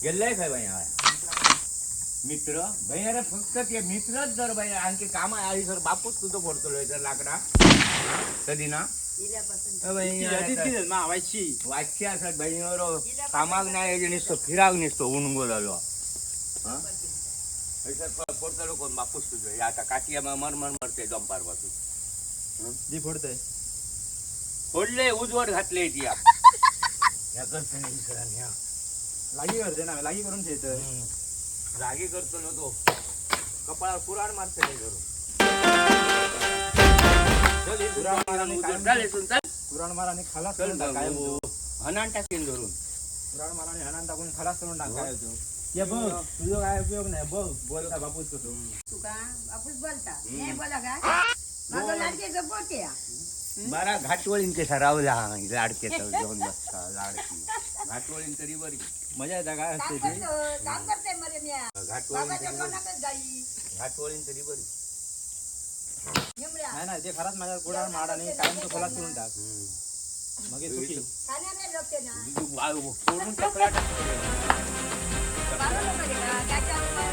गेलाय काय बाई मित्र बाई अरे फक्त ते मित्रच जर बाई आणखी काम आहे सर बापूच तुझं फोडतोय तर लाकडा कधी ना वाची असत बहिणीवर कामाग नाही नुसतं फिराग नुसतं ऊन बोलालो फोडतो कोण बापूच तुझं आता काठी मरमर मरते जंपार पासून जी फोडतोय फोडले उजवड घातले ती लागी करते ना लागी करून ठेवतोय जागी करतो ना तो कपाळावर कुराड मारते नाही धरून कुराड माराने खालास करून टाकाय हनान टाकेन धरून कुराड माराने हनान टाकून खालास करून टाकाय होतो ये बघ तुझं काय उपयोग नाही बघ बोलता बापूच कसं तू का बापूच बोलता नाही बोला का माझं लाडकेचं पोटे बरा घाटवळीन कसा रावला लाडके घेऊन बसता लाडकी घाटवळीन तरी बरी मजा येते काय असते ती काम करते मरे म्या बाबाच्या कोणाकडे जाई घाटवळीन तरी बरी निमड्या नाही नाही ते खरंच माझ्या कुराड माराने कायम तो खलास करून टाक मग हे चुकी खाण्याने लोकते ना सोडून टाकला बाबा लोक का त्याच्या